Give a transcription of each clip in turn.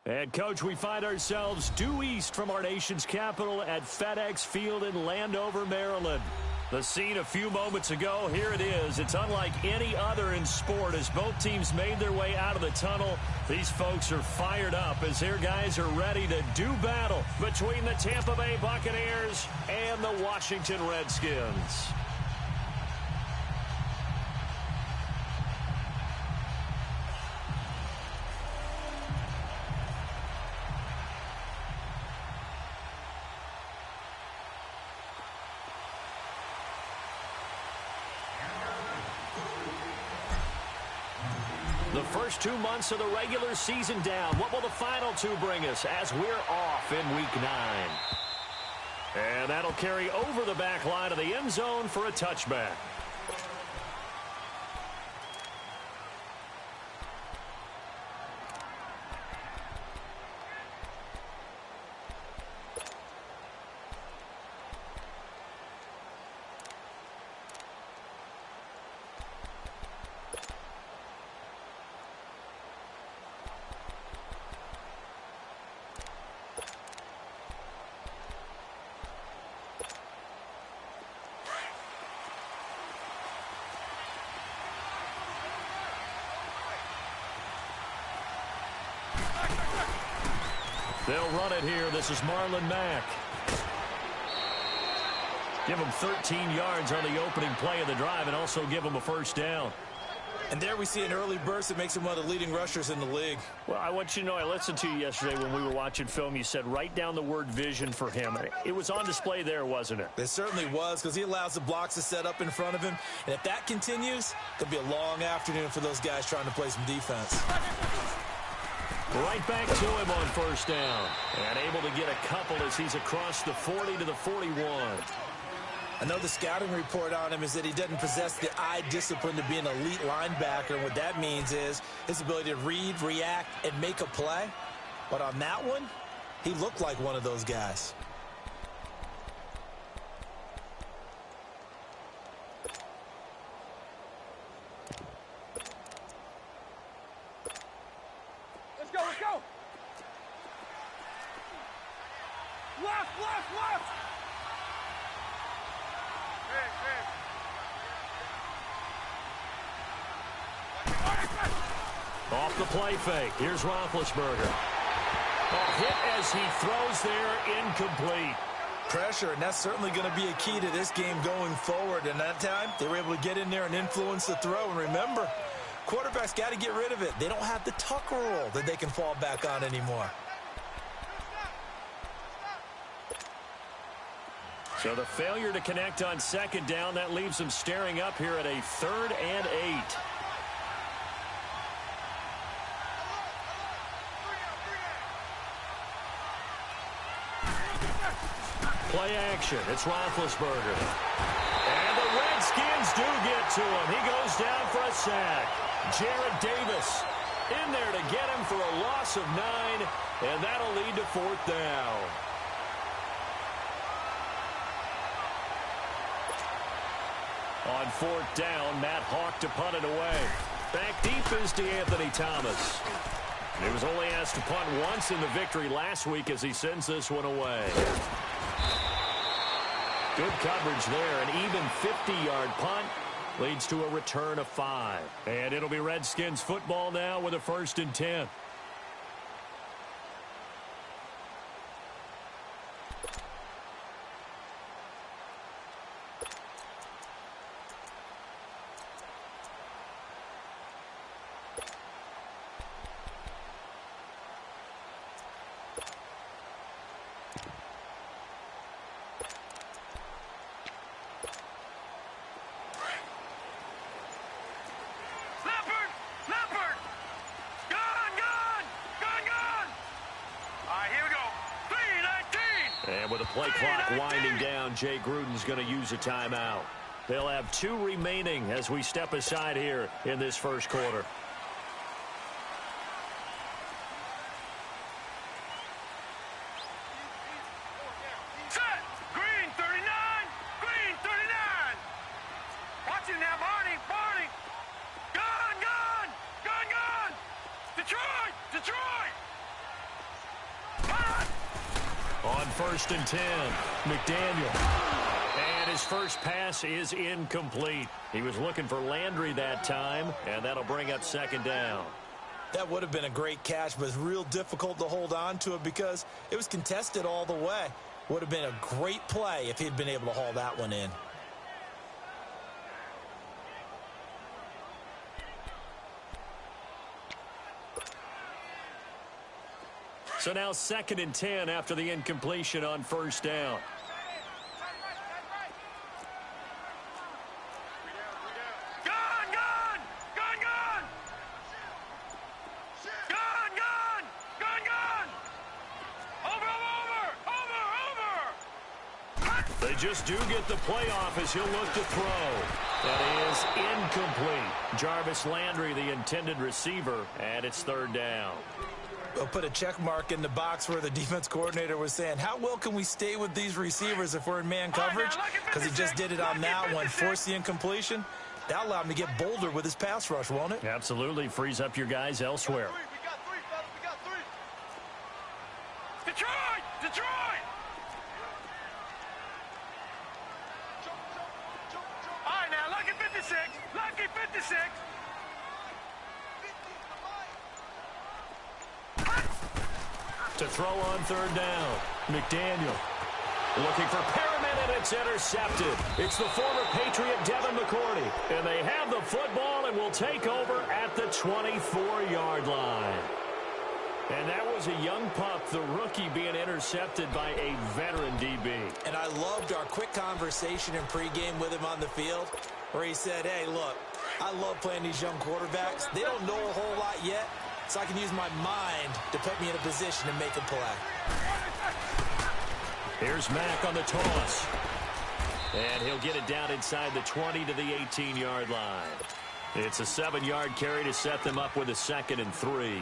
And, Coach, we find ourselves due east from our nation's capital at FedEx Field in Landover, Maryland. The scene a few moments ago, here it is. It's unlike any other in sport as both teams made their way out of the tunnel. These folks are fired up as their guys are ready to do battle between the Tampa Bay Buccaneers and the Washington Redskins. The first 2 months of the regular season down. What will the final two bring us as we're off in Week 9? And that'll carry over the back line of the end zone for a touchback. They'll run it here. This is Marlon Mack. Give him 13 yards on the opening play of the drive and also give him a first down. And there we see an early burst that makes him one of the leading rushers in the league. Well, I want you to know, I listened to you yesterday when we were watching film. You said write down the word vision for him. It was on display there, wasn't it? It certainly was, because he allows the blocks to set up in front of him. And if that continues, it'll be a long afternoon for those guys trying to play some defense. Right back to him on first down. And able to get a couple as he's across the 40 to the 41. I know the scouting report on him is that he doesn't possess the eye discipline to be an elite linebacker. And what that means is his ability to read, react, and make a play. But on that one, he looked like one of those guys. Let's go, let's go! Left, left, left! Off the play fake. Here's Roethlisberger. A hit as he throws there, incomplete. Pressure, and that's certainly going to be a key to this game going forward. And that time, they were able to get in there and influence the throw. And remember, quarterbacks got to get rid of it. They don't have the tuck rule that they can fall back on anymore. So the failure to connect on second down, that leaves them staring up here at a 3rd and 8. Play action. It's Roethlisberger. And the Redskins do get to him. He goes down for a sack. Jarrett Davis in there to get him for a loss of 9, and that'll lead to 4th down. On 4th down, Matt Hawk to punt it away. Back deep is DeAnthony Thomas. He was only asked to punt once in the victory last week as he sends this one away. Good coverage there. An even 50-yard punt leads to a return of 5. And it'll be Redskins football now with a 1st and 10. And with the play clock winding down, Jay Gruden's going to use a timeout. They'll have 2 remaining as we step aside here in this first quarter. Set! Green 39! Green 39! Watch it now, Barney! Barney! Gun! Gun! Gun! Gun! Detroit! Detroit! On 1st and 10, McDaniel. And his first pass is incomplete. He was looking for Landry that time, and that'll bring up 2nd down. That would have been a great catch, but it's real difficult to hold on to it because it was contested all the way. Would have been a great play if he'd been able to haul that one in. So now 2nd and 10 after the incompletion on 1st down. They just do get the playoff as he'll look to throw. That is incomplete. Jarvis Landry, the intended receiver, and it's 3rd down. We'll put a check mark in the box where the defense coordinator was saying, how well can we stay with these receivers if we're in man coverage? Because he just did it on that one, forced the incompletion. That'll allow him to get bolder with his pass rush, won't it? Absolutely. Frees up your guys elsewhere. We got three, fellas. We got three. Detroit! Detroit! All right, now, lucky 56. Lucky 56. To throw on 3rd down. McDaniel looking for Perriman, and it's intercepted. It's the former Patriot Devin McCourty. And they have the football and will take over at the 24-yard line. And that was a young pup, the rookie, being intercepted by a veteran DB. And I loved our quick conversation in pregame with him on the field where he said, hey, look, I love playing these young quarterbacks. They don't know a whole lot yet, so I can use my mind to put me in a position to make a play. Here's Mack on the toss. And he'll get it down inside the 20 to the 18-yard line. It's a 7-yard carry to set them up with a 2nd and 3.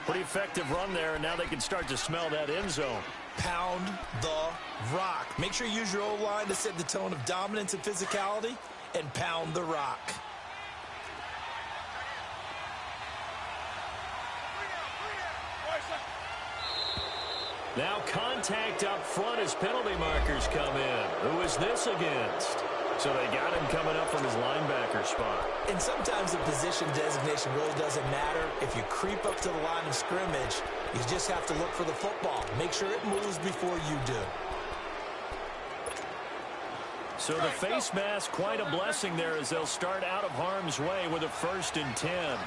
Pretty effective run there, and now they can start to smell that end zone. Pound the rock. Make sure you use your O-line to set the tone of dominance and physicality, and pound the rock. Now contact up front as penalty markers come in. Who is this against? So they got him coming up from his linebacker spot. And sometimes the position designation really doesn't matter. If you creep up to the line of scrimmage, you just have to look for the football. Make sure it moves before you do. So the face mask, quite a blessing there as they'll start out of harm's way with a 1st and 10.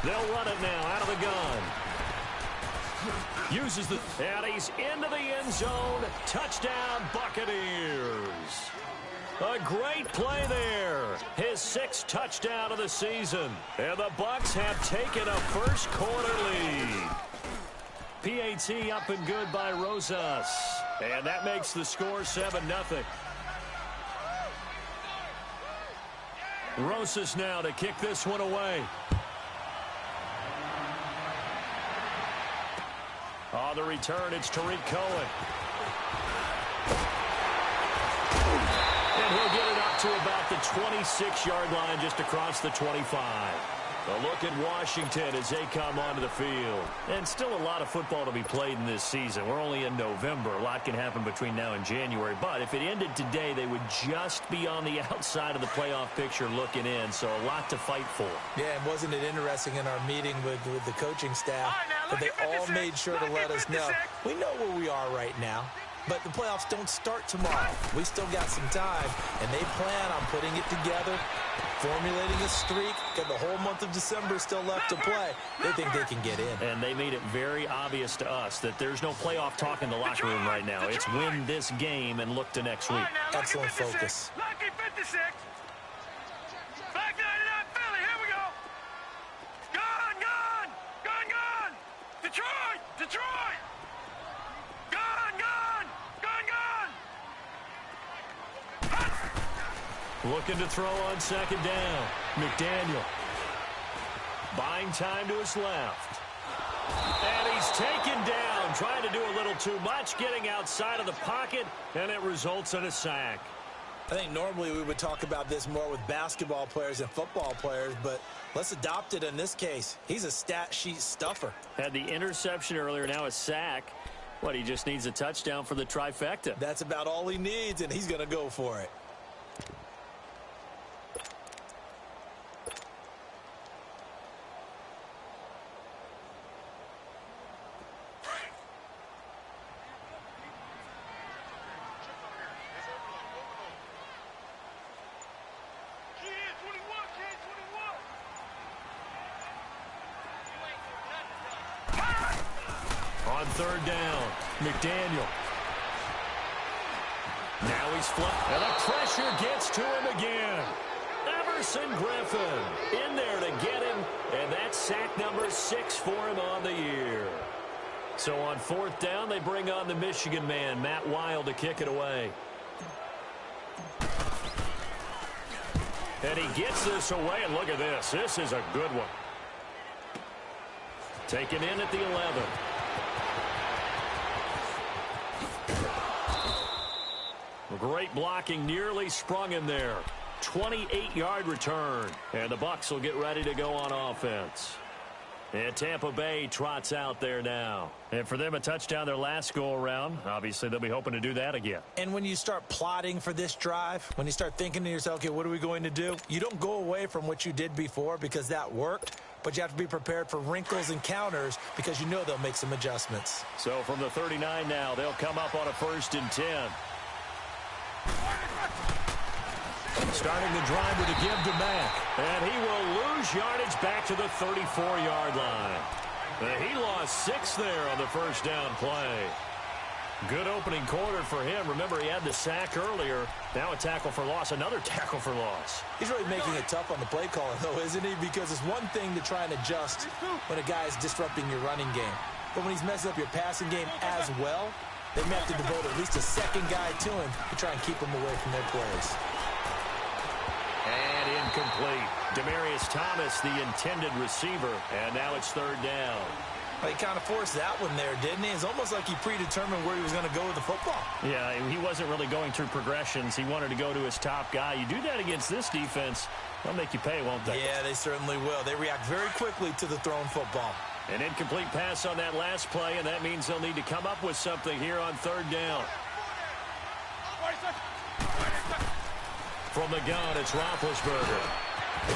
They'll run it now out of the gun. Uses the... And he's into the end zone. Touchdown, Buccaneers. A great play there. His 6th touchdown of the season. And the Bucs have taken a first-quarter lead. PAT up and good by Rosas. And that makes the score 7-0. Rosas now to kick this one away. On the return, it's Tariq Cohen. And he'll get it up to about the 26-yard line just across the 25. A look at Washington as they come onto the field. And still a lot of football to be played in this season. We're only in November. A lot can happen between now and January. But if it ended today, they would just be on the outside of the playoff picture looking in. So a lot to fight for. Yeah, and wasn't it interesting in our meeting with the coaching staff that they all made sure to let us know. We know where we are right now. But the playoffs don't start tomorrow. We still got some time, and they plan on putting it together, formulating a streak. Got the whole month of December still left to play. They think they can get in. And they made it very obvious to us that there's no playoff talk in the locker room right now. It's win this game and look to next week. Excellent focus. Lucky 56. Back 99 Philly. Here we go. Gone, gone, gone, gone. Detroit, Detroit. Gone, gone, gone, gone. Looking to throw on 2nd down. McDaniel. Buying time to his left. And he's taken down, trying to do a little too much, getting outside of the pocket, and it results in a sack. I think normally we would talk about this more with basketball players and football players, but let's adopt it in this case. He's a stat sheet stuffer. Had the interception earlier, now a sack. What, he just needs a touchdown for the trifecta. That's about all he needs, and he's going to go for it. On third down, McDaniel. Now he's flipped, and the pressure gets to him again. Everson Griffin in there to get him, and that's sack number 6 for him on the year. So on fourth down, they bring on the Michigan man, Matt Wild, to kick it away. And he gets this away, and look at this. This is a good one. Taken in at the 11. Great blocking, nearly sprung him there. 28-yard return. And the Bucs will get ready to go on offense. And Tampa Bay trots out there now. And for them, a touchdown their last go-around. Obviously, they'll be hoping to do that again. And when you start plotting for this drive, when you start thinking to yourself, okay, what are we going to do? You don't go away from what you did before because that worked, but you have to be prepared for wrinkles and counters because you know they'll make some adjustments. So from the 39 now, they'll come up on a 1st and 10. Starting the drive with a give to Mack. And he will lose yardage back to the 34-yard line. And he lost 6 there on the first down play. Good opening quarter for him. Remember, he had the sack earlier. Now a tackle for loss, another tackle for loss. He's really making it tough on the play caller, though, isn't he? Because it's one thing to try and adjust when a guy is disrupting your running game. But when he's messing up your passing game as well, they may have to devote at least a second guy to him to try and keep him away from their plays. And incomplete. Demaryius Thomas, the intended receiver. And now it's 3rd down. Well, he kind of forced that one there, didn't he? It's almost like he predetermined where he was going to go with the football. Yeah, he wasn't really going through progressions. He wanted to go to his top guy. You do that against this defense, they'll make you pay, won't they? Yeah, they certainly will. They react very quickly to the thrown football. An incomplete pass on that last play, and that means they'll need to come up with something here on 3rd down. From the gun, it's Roethlisberger.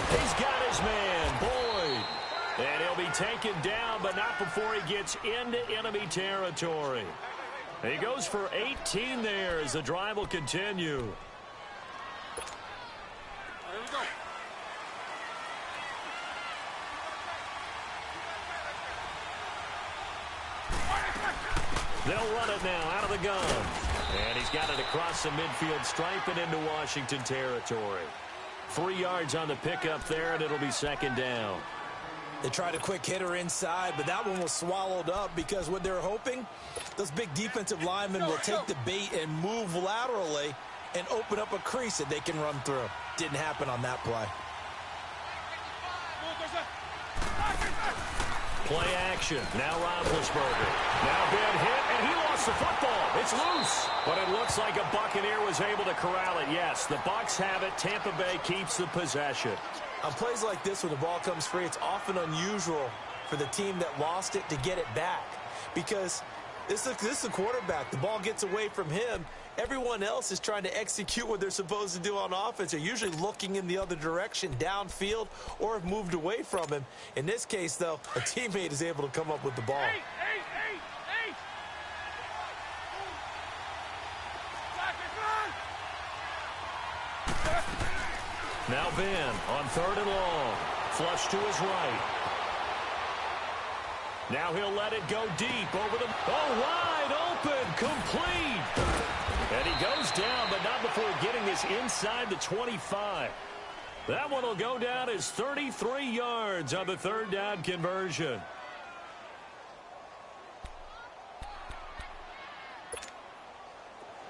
He's got his man, Boyd. And he'll be taken down, but not before he gets into enemy territory. He goes for 18 there as the drive will continue. Here we go. They'll run it now out of the gun. And he's got it across the midfield stripe and into Washington territory. 3 yards on the pickup there, and it'll be 2nd down. They tried a quick hitter inside, but that one was swallowed up because what they're hoping, those big defensive linemen will take the bait and move laterally and open up a crease that they can run through. Didn't happen on that play. Play action. Now Roethlisberger. Now been hit, and he lost the football. It's loose. But it looks like a Buccaneer was able to corral it. Yes, the Bucs have it. Tampa Bay keeps the possession. On plays like this, when the ball comes free, it's often unusual for the team that lost it to get it back. Because this is the quarterback. The ball gets away from him. Everyone else is trying to execute what they're supposed to do on offense. They're usually looking in the other direction, downfield, or have moved away from him. In this case, though, a teammate is able to come up with the ball. Now Ben on 3rd and long. Flush to his right. Now he'll let it go deep over the... Oh, wide open, complete. And he goes down, but not before getting this inside the 25. That one will go down as 33 yards on the 3rd down conversion.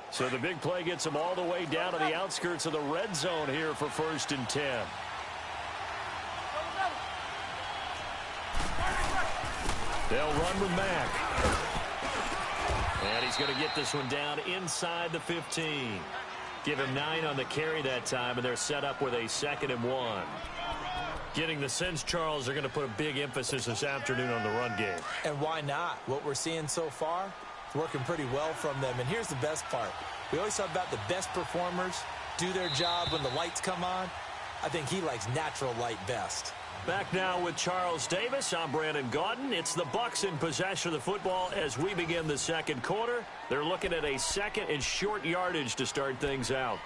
So the big play gets them all the way down to the outskirts of the red zone here for 1st and 10. They'll run with Mack. And he's going to get this one down inside the 15. Give him 9 on the carry that time, and they're set up with a 2nd and 1. Getting the sense, Charles, they're going to put a big emphasis this afternoon on the run game. And why not? What we're seeing so far is working pretty well from them. And here's the best part. We always talk about the best performers do their job when the lights come on. I think he likes natural light best. Back now with Charles Davis. I'm Brandon Gaudin. It's the Bucs in possession of the football as we begin the second quarter. They're looking at a 2nd and short yardage to start things out.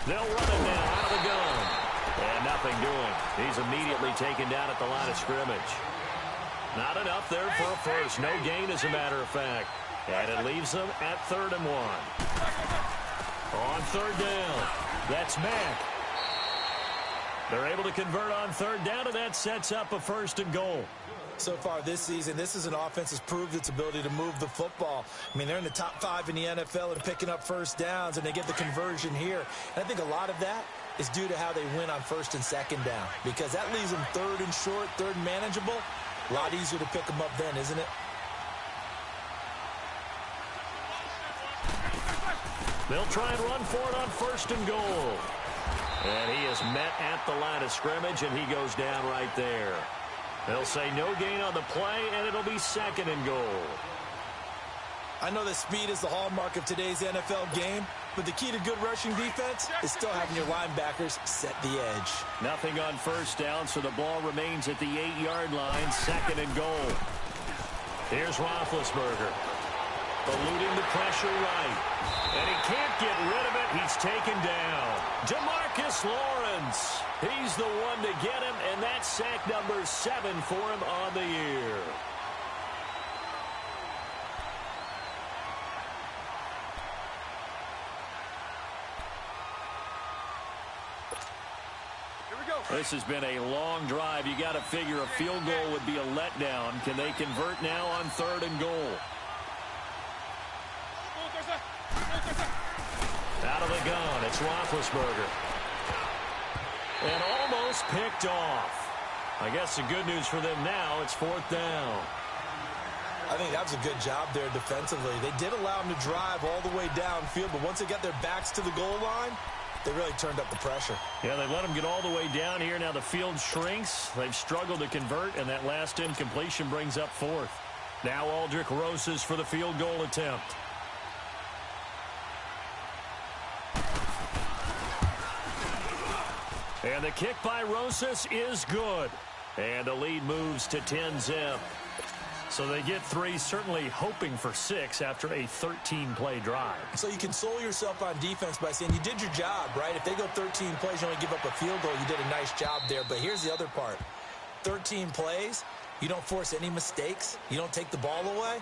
They'll run it now out of the gun. And nothing doing. He's immediately taken down at the line of scrimmage. Not enough there for a first. No gain, as a matter of fact. And it leaves them at 3rd and 1. On 3rd down, that's Mack. They're able to convert on 3rd down, and that sets up a 1st and goal. So far this season, this is an offense that's proved its ability to move the football. I mean, they're in the top 5 in the NFL and picking up first downs, and they get the conversion here. And I think a lot of that is due to how they win on 1st and 2nd down, because that leaves them 3rd and short, 3rd and manageable. A lot easier to pick them up then, isn't it? They'll try and run for it on 1st and goal. And he is met at the line of scrimmage, and he goes down right there. They'll say no gain on the play, and it'll be 2nd and goal. I know that speed is the hallmark of today's NFL game, but the key to good rushing defense is still having your linebackers set the edge. Nothing on 1st down, so the ball remains at the 8-yard line, 2nd and goal. Here's Roethlisberger, eluding the pressure right. And he can't get rid of it. He's taken down. Demarcus Lawrence. He's the one to get him, and that's sack number 7 for him on the year. This has been a long drive. You got to figure a field goal would be a letdown. Can they convert now on 3rd and goal? Out of the gun, it's Roethlisberger. And almost picked off. I guess the good news for them now, it's 4th down. I think that was a good job there defensively. They did allow them to drive all the way downfield, but once they got their backs to the goal line, they really turned up the pressure. Yeah, they let them get all the way down here. Now the field shrinks. They've struggled to convert, and that last incompletion brings up 4th. Now Aldrick Rosas for the field goal attempt. And the kick by Rosas is good. And the lead moves to 10-zip. So they get 3, certainly hoping for 6 after a 13-play drive. So you console yourself on defense by saying you did your job, right? If they go 13 plays, you only give up a field goal, you did a nice job there. But here's the other part. 13 plays, you don't force any mistakes, you don't take the ball away.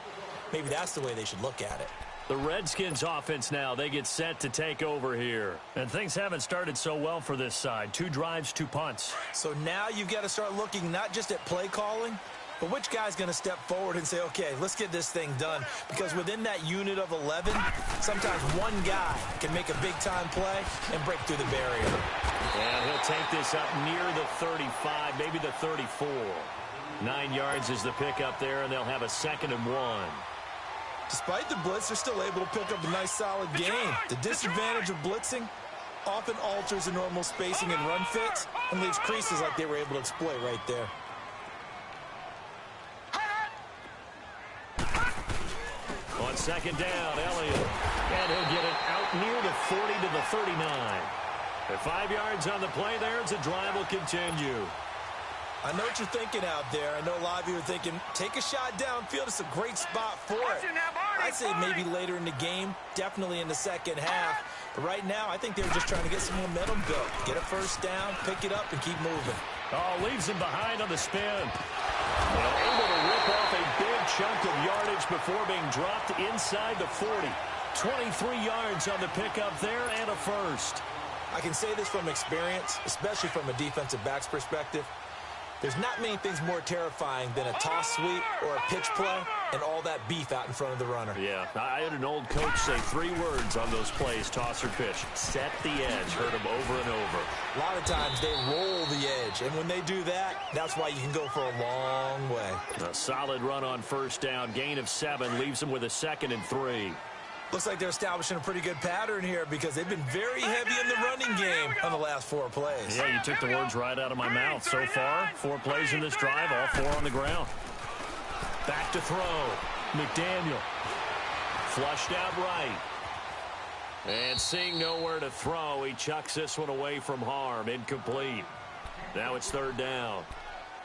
Maybe that's the way they should look at it. The Redskins offense now, they get set to take over here. And things haven't started so well for this side. 2 drives, 2 punts. So now you've got to start looking not just at play calling, but which guy's going to step forward and say, okay, let's get this thing done. Because within that unit of 11, sometimes one guy can make a big-time play and break through the barrier. And he'll take this up near the 35, maybe the 34. 9 yards is the pickup there, and they'll have a 2nd and 1. Despite the blitz, they're still able to pick up a nice, solid game. The disadvantage of blitzing often alters the normal spacing and run fits and leaves creases like they were able to exploit right there. On 2nd down, Elliott. And he'll get it out near the 40 to the 39. At 5 yards on the play there, the drive will continue. I know what you're thinking out there. I know a lot of you are thinking, take a shot downfield. It's a great spot for it. I'd say maybe later in the game, definitely in the second half. But right now, I think they were just trying to get some momentum built. Get a first down, pick it up, and keep moving. Oh, leaves him behind on the spin. Able to rip off a big chunk of yardage before being dropped inside the 40. 23 yards on the pickup there and a first. I can say this from experience, especially from a defensive back's perspective. There's not many things more terrifying than a toss sweep or a pitch play and all that beef out in front of the runner. Yeah, I had an old coach say 3 words on those plays, toss or pitch. Set the edge. Heard him over and over. A lot of times they roll the edge, and when they do that, that's why you can go for a long way. A solid run on first down. Gain of 7 leaves them with a 2nd and 3. Looks like they're establishing a pretty good pattern here because they've been very heavy in the running game on the last 4 plays. Yeah, you took the words right out of my mouth. So far, 4 plays in this drive, all 4 on the ground. Back to throw. McDaniel. Flushed out right. And seeing nowhere to throw, he chucks this one away from harm. Incomplete. Now it's 3rd down.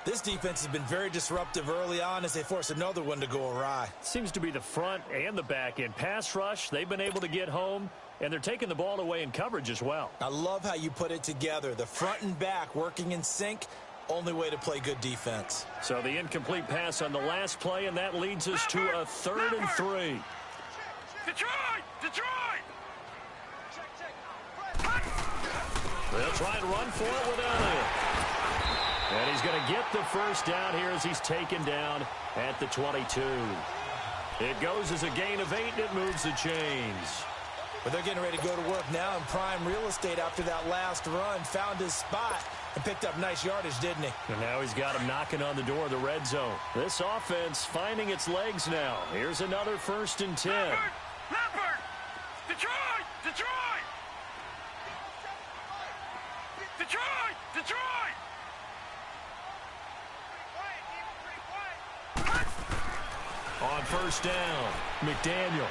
This defense has been very disruptive early on as they force another one to go awry. Seems to be the front and the back end. Pass rush, they've been able to get home, and they're taking the ball away in coverage as well. I love how you put it together. The front and back working in sync, only way to play good defense. So the incomplete pass on the last play, and that leads us to a 3rd and 3. Detroit! Detroit! They'll try and run for it with Elliott. And he's going to get the first down here as he's taken down at the 22. It goes as a gain of 8, and it moves the chains. But they're getting ready to go to work now in prime real estate after that last run. Found his spot and picked up nice yardage, didn't he? And now he's got him knocking on the door of the red zone. This offense finding its legs now. Here's another 1st and 10. Leopard! Detroit! Detroit! Detroit! Detroit! On first down, McDaniel.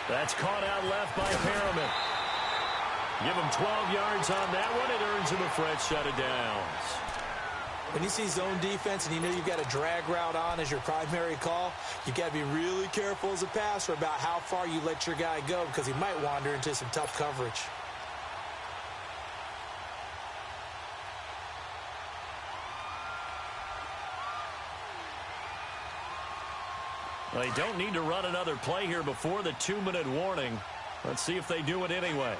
That's caught out left by Perriman. Give him 12 yards on that one. It earns him a fresh set of downs. When you see zone defense and you know you've got a drag route on as your primary call, you've got to be really careful as a passer about how far you let your guy go because he might wander into some tough coverage. They don't need to run another play here before the 2-minute warning. Let's see if they do it anyway.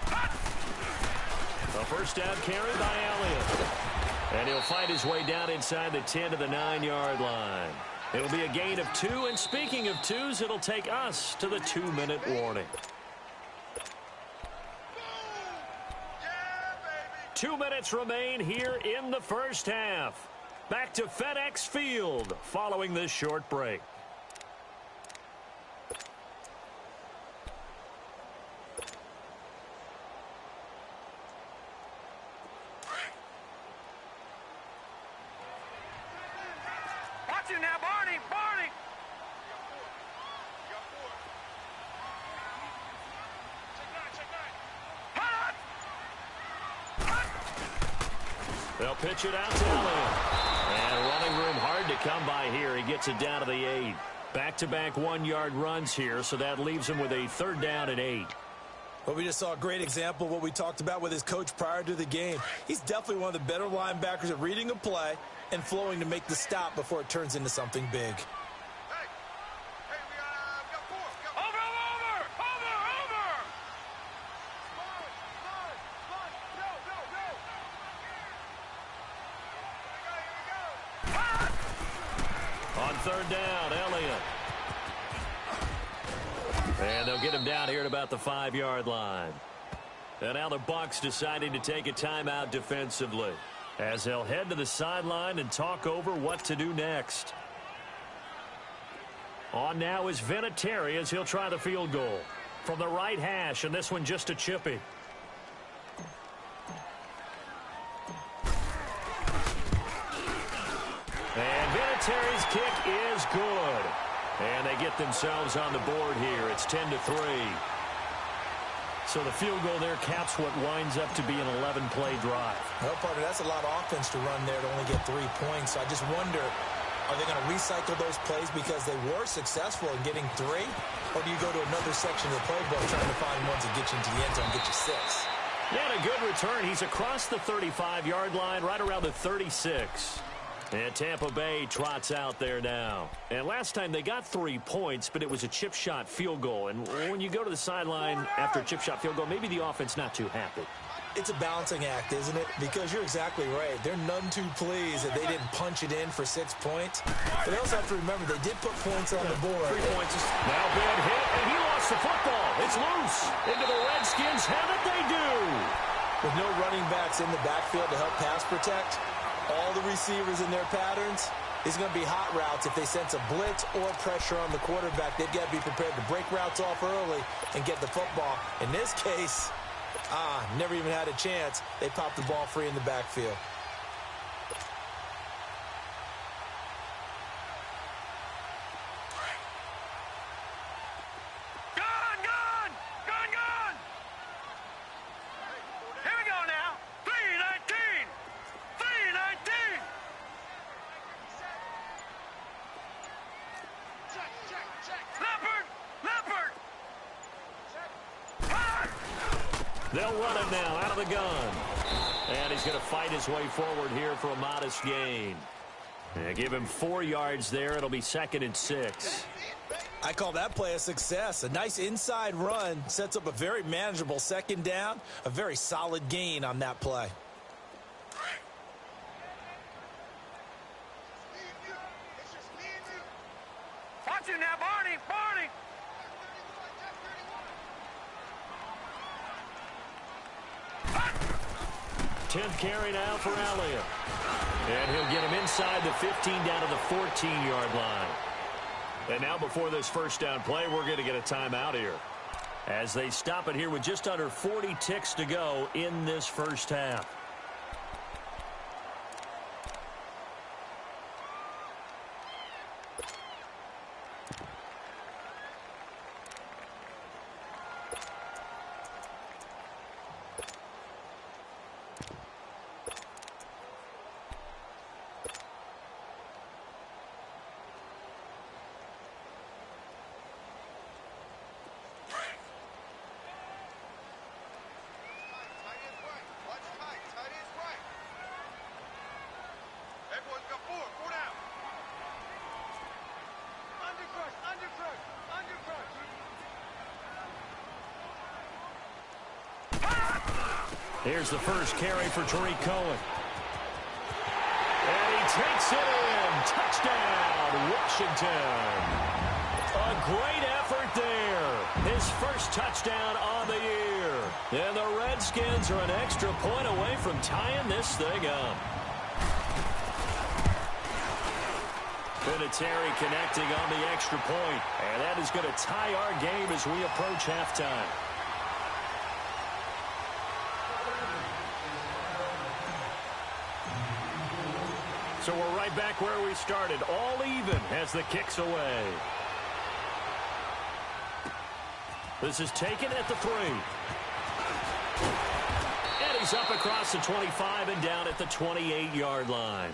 A first down carry by Elliott. And he'll fight his way down inside the 10 to the 9-yard line. It'll be a gain of 2, and speaking of 2s, it'll take us to the 2-minute warning. 2 minutes remain here in the first half. Back to FedEx Field following this short break. Watch it now, Barney! Barney! They'll pitch it out to Elliott. And running room hard to come by here. He gets it down to the 8. Back-to-back 1-yard runs here, so that leaves him with a 3rd down and 8. Well, we just saw a great example of what we talked about with his coach prior to the game. He's definitely one of the better linebackers at reading a play and flowing to make the stop before it turns into something big. On 3rd down, Elliott. And they'll get him down here at about the 5-yard line. And now the Bucs deciding to take a timeout defensively as they'll head to the sideline and talk over what to do next. On now is Vinatieri as he'll try the field goal from the right hash, and this one just a chippy. And Vinatieri's kick is good. And they get themselves on the board here. It's 10-3. So the field goal there caps what winds up to be an 11-play drive. Well, partner, that's a lot of offense to run there to only get 3 points. So I just wonder, are they going to recycle those plays because they were successful in getting 3? Or do you go to another section of the playbook trying to find ones that get you into the end zone and get you 6? Yeah, and a good return. He's across the 35-yard line, right around the 36. And Tampa Bay trots out there now. And last time they got 3 points, but it was a chip shot field goal. And when you go to the sideline after a chip shot field goal, maybe the offense not too happy. It's a balancing act, isn't it? Because you're exactly right. They're none too pleased that they didn't punch it in for 6 points. But they also have to remember they did put points on the board. 3 points. Now bad hit, and he lost the football. It's loose. Into the Redskins. Have it they do. With no running backs in the backfield to help pass protect, all the receivers in their patterns, it's going to be hot routes. If they sense a blitz or pressure on the quarterback, they've got to be prepared to break routes off early and get the football. In this case, never even had a chance. They popped the ball free in the backfield. Gone! Here we go now. 3:19. Leopard. They'll run him now out of the gun. And he's going to fight his way forward here for a modest gain. And give him 4 yards there. It'll be 2nd and 6. I call that play a success. A nice inside run sets up a very manageable 2nd down. A very solid gain on that play. Watch it now, Barney. 10th carry now for Elliott. And he'll get him inside the 15 down to the 14-yard line. And now before this first down play, we're going to get a timeout here. As they stop it here with just under 40 ticks to go in this first half. Here's the first carry for Tariq Cohen. And he takes it in. Touchdown, Washington. A great effort there. His first touchdown on the year. And the Redskins are an extra point away from tying this thing up. Febrezey connecting on the extra point. And that is going to tie our game as we approach halftime. So we're right back where we started, all even as the kick's away. This is taken at the 3. And he's up across the 25 and down at the 28-yard line.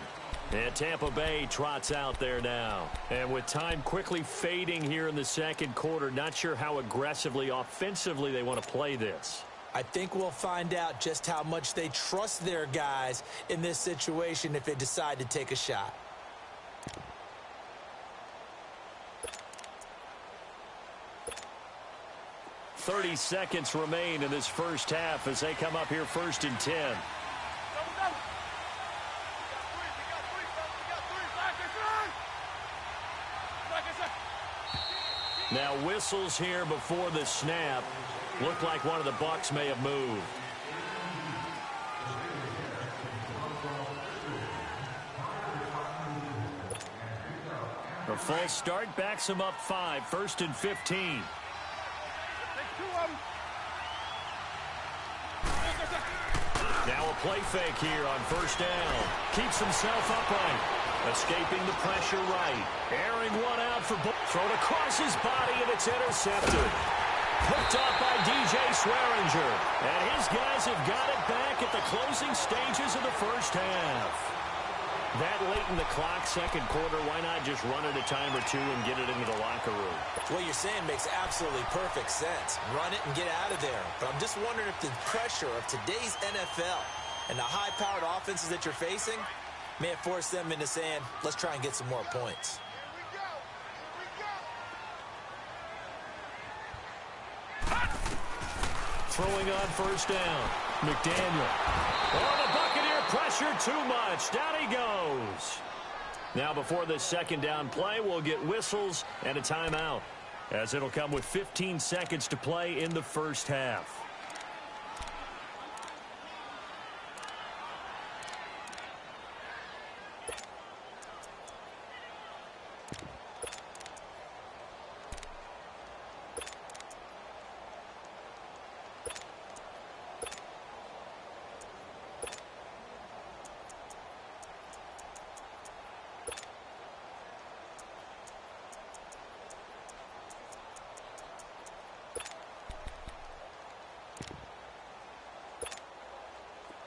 And Tampa Bay trots out there now. And with time quickly fading here in the second quarter, not sure how aggressively, offensively they want to play this. I think we'll find out just how much they trust their guys in this situation if they decide to take a shot. "30 seconds remain in this first half as they come up here 1st and 10. Now whistles here before the snap. Looked like one of the Bucs may have moved. A false start backs him up 5, 1st and 15. Now a play fake here on 1st down. Keeps himself upright. Escaping the pressure right. Airing one out for Bucs. Thrown across his body, and it's intercepted. Picked up by DJ Swearinger. And his guys have got it back at the closing stages of the first half. That late in the clock, second quarter, why not just run it a time or two and get it into the locker room? What you're saying makes absolutely perfect sense. Run it and get out of there. But I'm just wondering if the pressure of today's NFL and the high-powered offenses that you're facing may have forced them into saying, let's try and get some more points. Throwing on 1st down. McDaniel. Oh, the Buccaneer pressure too much. Down he goes. Now before this second down play, we'll get whistles and a timeout, as it'll come with 15 seconds to play in the first half.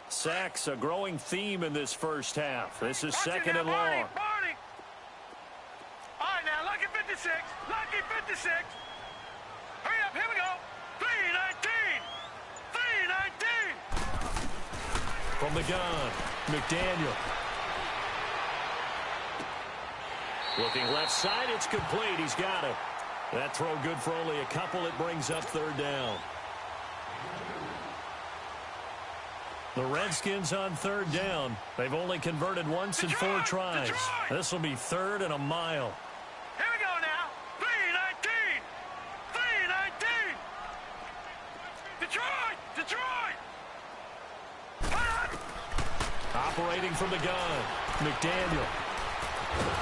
Sacks, a growing theme in this first half. This is second and long. All right, now, lucky 56. Lucky 56. Hurry up, here we go. 3-19. 3-19. From the gun, McDaniel. Looking left side, it's complete. He's got it. That throw good for only a couple. It brings up third down. The Redskins on third down. They've only converted once in 4 tries. This will be third and a mile. Here we go now. 3-19. 3-19. Detroit. Detroit. Operating from the gun, McDaniel.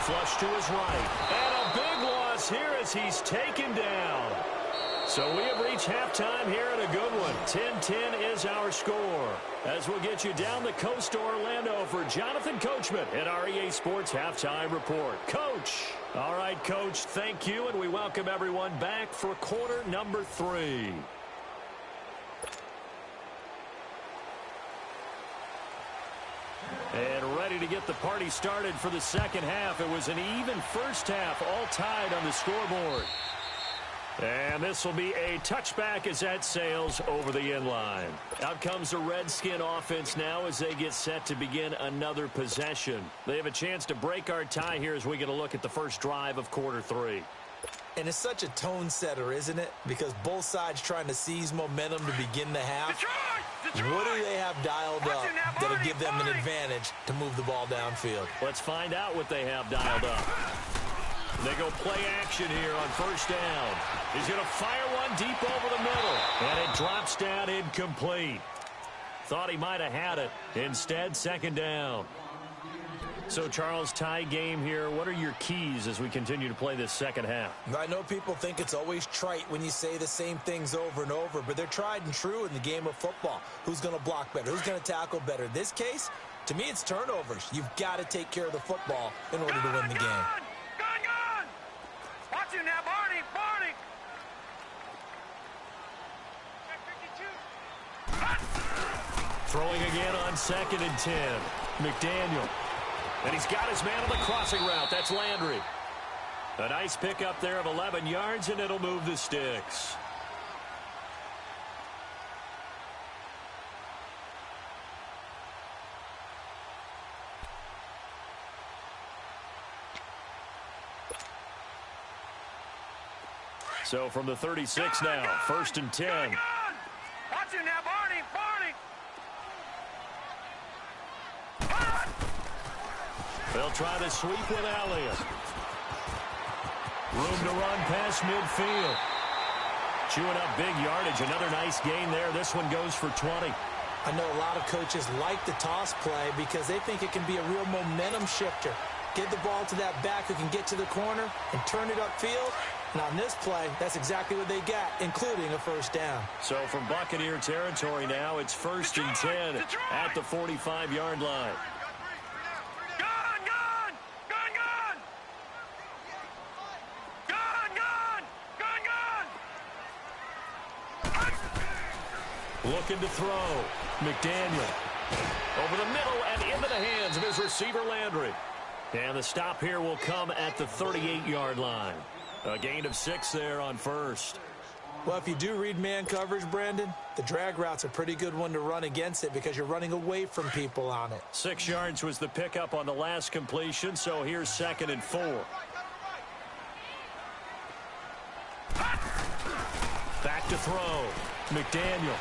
Flush to his right. And a big loss here as he's taken down. So we have reached halftime here in a good one. 10-10 is our score. As we'll get you down the coast to Orlando for Jonathan Coachman at our EA Sports Halftime Report. Coach. All right, Coach, thank you, and we welcome everyone back for quarter number 3. And ready to get the party started for the second half. It was an even first half, all tied on the scoreboard. And this will be a touchback as that sails over the end line. Out comes the Redskin offense now as they get set to begin another possession. They have a chance to break our tie here as we get a look at the first drive of quarter 3. And it's such a tone setter, isn't it? Because both sides trying to seize momentum to begin the half. Detroit! What do they have dialed up that'll give them an advantage to move the ball downfield? Let's find out what they have dialed up. They go play action here on first down. He's going to fire one deep over the middle. And it drops down incomplete. Thought he might have had it. Instead, second down. So, Charles, tie game here. What are your keys as we continue to play this second half? I know people think it's always trite when you say the same things over and over, but they're tried and true in the game of football. Who's going to block better? Who's going to tackle better? In this case, to me, it's turnovers. You've got to take care of the football in order to win the game. Gone! Watch you now, Barney! Throwing again on second and 10. McDaniel. And he's got his man on the crossing route. That's Landry. A nice pickup there of 11 yards, and it'll move the sticks. So from the 36 now, first and 10. Watch you now, Barney! They'll try to sweep with Elliott. Room to run past midfield. Chewing up big yardage. Another nice gain there. This one goes for 20. I know a lot of coaches like the toss play because they think it can be a real momentum shifter. Get the ball to that back who can get to the corner and turn it upfield. And on this play, that's exactly what they got, including a first down. So from Buccaneer territory now, it's first and 10 at the 45-yard line. Looking to throw. McDaniel. Over the middle and into the hands of his receiver, Landry. And the stop here will come at the 38-yard line. A gain of 6 there on first. Well, if you do read man coverage, Brandon, the drag route's a pretty good one to run against it because you're running away from people on it. 6 yards was the pickup on the last completion, so here's second and 4. Back to throw. McDaniel.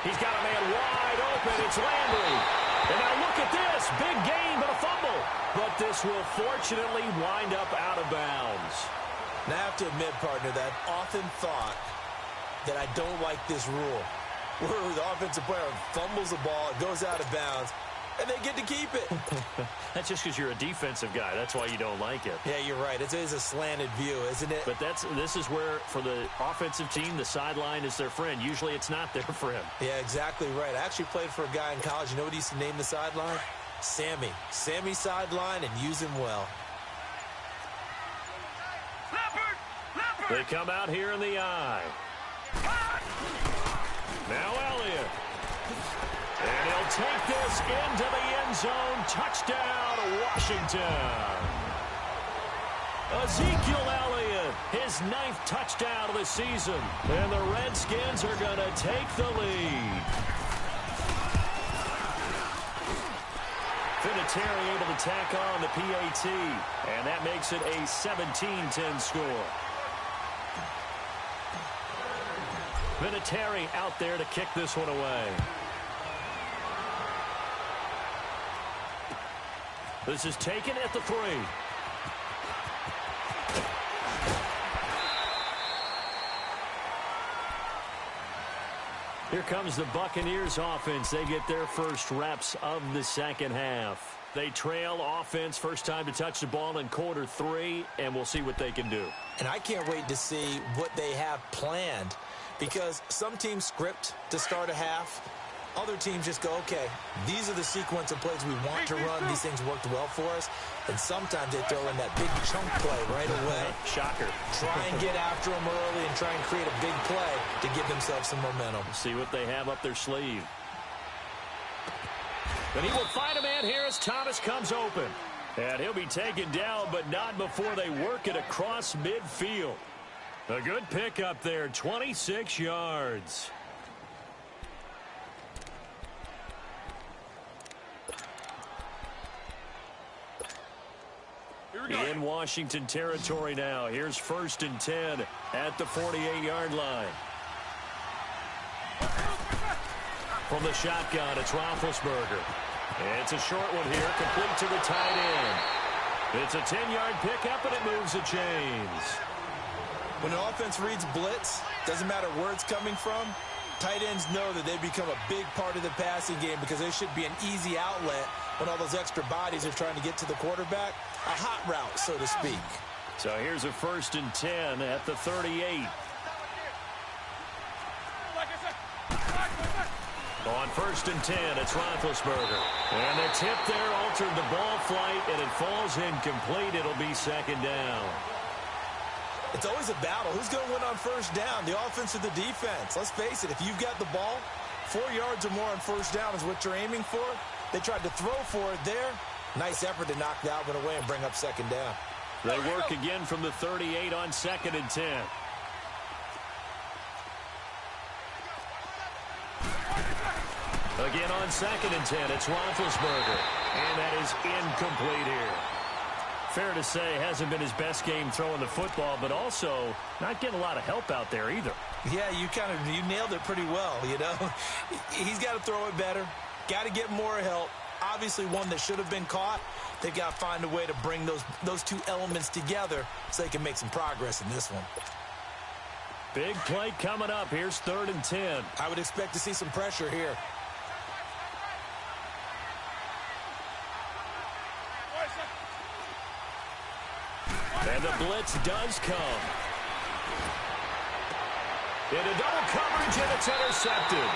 He's got a man wide open. It's Landry. And now look at this. Big gain, but a fumble. But this will fortunately wind up out of bounds. Now, I have to admit, partner, that I've often thought that I don't like this rule, where the offensive player fumbles the ball, it goes out of bounds, and they get to keep it. That's just because you're a defensive guy. That's why you don't like it. Yeah, you're right. It is a slanted view, isn't it? But this is where, for the offensive team, the sideline is their friend. Usually it's not their friend. Yeah, exactly right. I actually played for a guy in college. You know what he used to name the sideline? Sammy. Sammy sideline, and use him well. They come out here in the eye. Now Elliott. And he'll take this into the end zone. Touchdown, Washington. Ezekiel Elliott, his 9th touchdown of the season. And the Redskins are going to take the lead. Febrezey able to tack on the PAT. And that makes it a 17-10 score. Febrezey out there to kick this one away. This is taken at the 3. Here comes the Buccaneers offense. They get their first reps of the second half. They trail offense first time to touch the ball in quarter 3, and we'll see what they can do. And I can't wait to see what they have planned, because some teams script to start a half. Other teams just go, okay, these are the sequence of plays we want to run. These things worked well for us. And sometimes they throw in that big chunk play right away. Shocker. Try and get after them early and try and create a big play to give themselves some momentum. See what they have up their sleeve. And he will find a man here as Thomas comes open. And he'll be taken down, but not before they work it across midfield. A good pick up there, 26 yards. In Washington territory now. Here's 1st and 10 at the 48-yard line. From the shotgun, it's Roethlisberger. It's a short one here, complete to the tight end. It's a 10-yard pickup, and it moves the chains. When an offense reads blitz, doesn't matter where it's coming from, tight ends know that they become a big part of the passing game because there should be an easy outlet when all those extra bodies are trying to get to the quarterback. A hot route, so to speak. So here's a 1st and 10 at the 38. On 1st and 10, it's Roethlisberger. And the tip there altered the ball flight, and it falls incomplete. It'll be 2nd down. It's always a battle. Who's going to win on 1st down, the offense or the defense? Let's face it, if you've got the ball, 4 yards or more on 1st down is what you're aiming for. They tried to throw for it there. Nice effort to knock that one away and bring up 2nd down. They work again from the 38 on 2nd and 10. Again on 2nd and 10, it's Roethlisberger. And that is incomplete here. Fair to say, hasn't been his best game throwing the football, but also not getting a lot of help out there either. Yeah, you nailed it pretty well, you know. He's got to throw it better. Got to get more help. Obviously one that should have been caught. They've got to find a way to bring those two elements together so they can make some progress in this one. Big play coming up. Here's 3rd and 10. I would expect to see some pressure here. And the blitz does come. Into double coverage, and it's intercepted.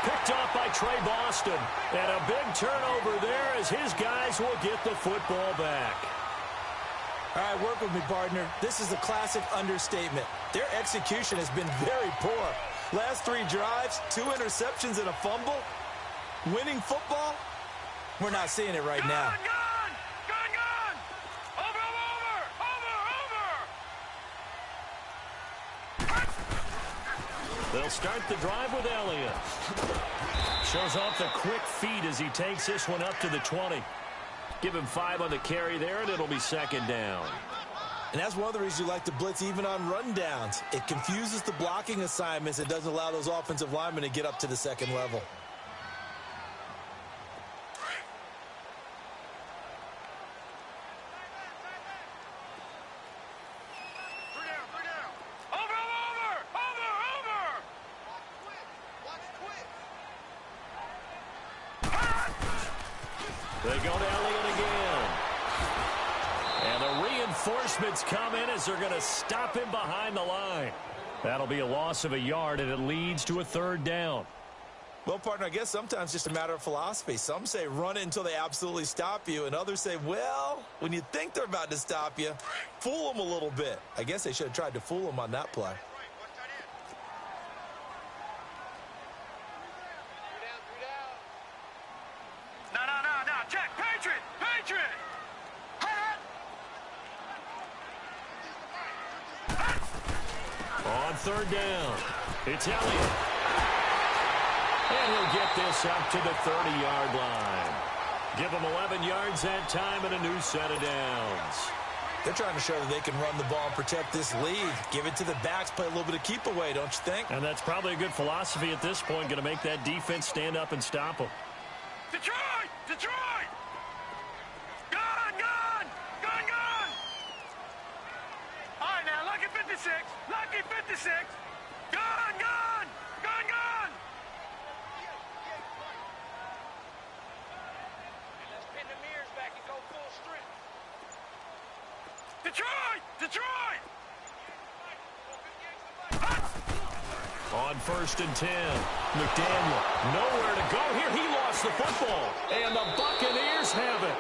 Picked off by Trey Boston. And a big turnover there as his guys will get the football back. All right, work with me, partner. This is a classic understatement. Their execution has been very poor. Last 3 drives, 2 interceptions and a fumble. Winning football? We're not seeing it right now. They'll start the drive with Elliott. Shows off the quick feet as he takes this one up to the 20. Give him 5 on the carry there, and it'll be 2nd down. And that's one of the reasons you like to blitz even on rundowns. It confuses the blocking assignments. It doesn't allow those offensive linemen to get up to the second level. They go to Elliott again. And the reinforcements come in as they're going to stop him behind the line. That'll be a loss of a yard, and it leads to a third down. Well, partner, I guess sometimes it's just a matter of philosophy. Some say run it until they absolutely stop you, and others say, well, when you think they're about to stop you, fool them a little bit. I guess they should have tried to fool them on that play. Check, Patriot! On third down, it's Elliott. And he'll get this up to the 30-yard line. Give him 11 yards that time and a new set of downs. They're trying to show that they can run the ball and protect this lead. Give it to the backs, play a little bit of keep away, don't you think? And that's probably a good philosophy at this point, going to make that defense stand up and stop them. Detroit! Gun! All right, now, lucky 56. Gun! Let's pin the mirrors back and go full strength. Detroit! On 1st and 10, McDaniel nowhere to go here. He lost the football, and the Buccaneers have it.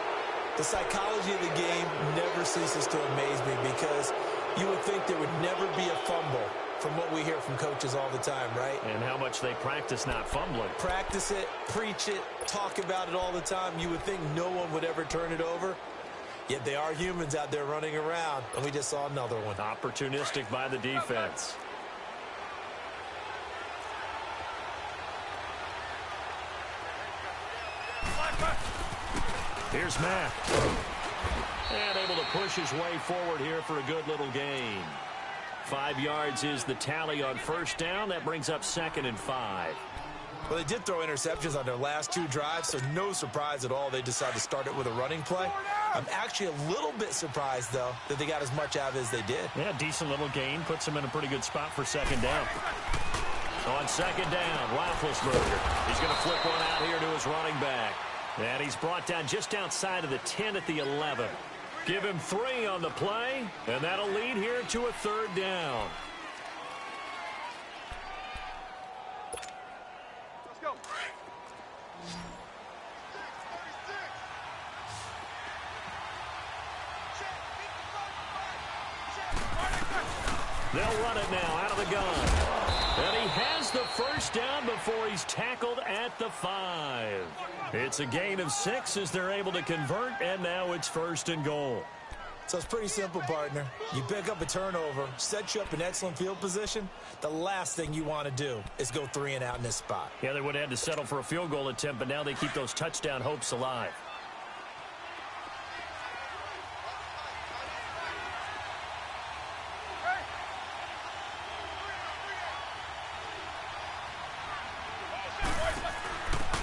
The psychology of the game never ceases to amaze me because you would think there would never be a fumble from what we hear from coaches all the time, right? And how much they practice not fumbling. Practice it, preach it, talk about it all the time. You would think no one would ever turn it over. Yet they are humans out there running around, and we just saw another one. Opportunistic by the defense. Here's Mack. And able to push his way forward here for a good little gain. 5 yards is the tally on first down. That brings up 2nd and 5. Well, they did throw interceptions on their last 2 drives, so no surprise at all they decided to start it with a running play. I'm actually a little bit surprised, though, that they got as much out of it as they did. Yeah, decent little gain. Puts them in a pretty good spot for 2nd down. On 2nd down, Roethlisberger. He's going to flip one out here to his running back. And he's brought down just outside of the 10 at the 11. Give him 3 on the play, and that'll lead here to a 3rd down. Let's go. They'll run it now out of the gun. And he has the first down before he's tackled at the 5. It's a gain of 6 as they're able to convert, and now it's 1st and goal. So it's pretty simple, partner. You pick up a turnover, set you up in excellent field position. The last thing you want to do is go 3 and out in this spot. Yeah, they would have had to settle for a field goal attempt, but now they keep those touchdown hopes alive.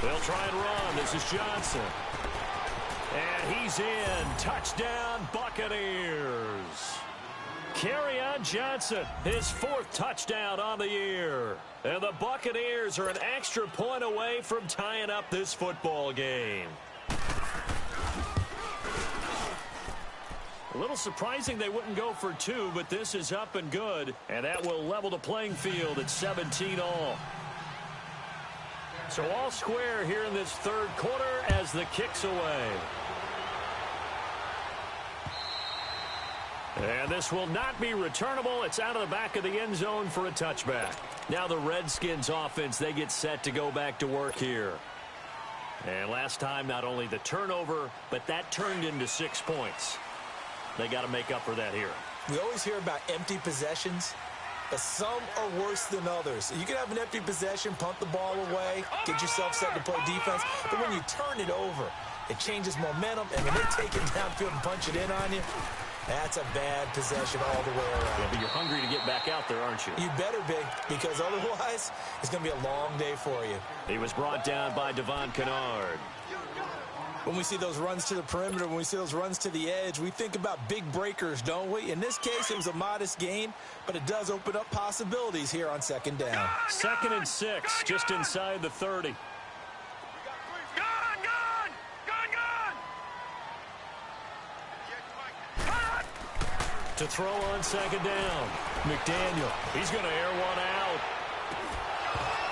They'll try and run. This is Johnson. And he's in. Touchdown, Buccaneers. Kerryon Johnson, his 4th touchdown on the year. And the Buccaneers are an extra point away from tying up this football game. A little surprising they wouldn't go for 2, but this is up and good. And that will level the playing field at 17-all. So all square here in this 3rd quarter as the kick's away. And this will not be returnable. It's out of the back of the end zone for a touchback. Now the Redskins offense, they get set to go back to work here. And last time, not only the turnover, but that turned into 6 points. They got to make up for that here. We always hear about empty possessions, but some are worse than others. You can have an empty possession, punt the ball away, get yourself set to play defense, but when you turn it over, it changes momentum, and when they take it downfield and punch it in on you, That's a bad possession all the way around. Yeah, but you're hungry to get back out there, aren't you? You better be, because otherwise it's going to be a long day for you. He was brought down by Devon Kennard. When we see those runs to the perimeter, when we see those runs to the edge, we think about big breakers, don't we? In this case, it was a modest gain, but it does open up possibilities here on second down. 2nd and 6, just inside the 30. To throw on second down. McDaniel, he's going to air one out.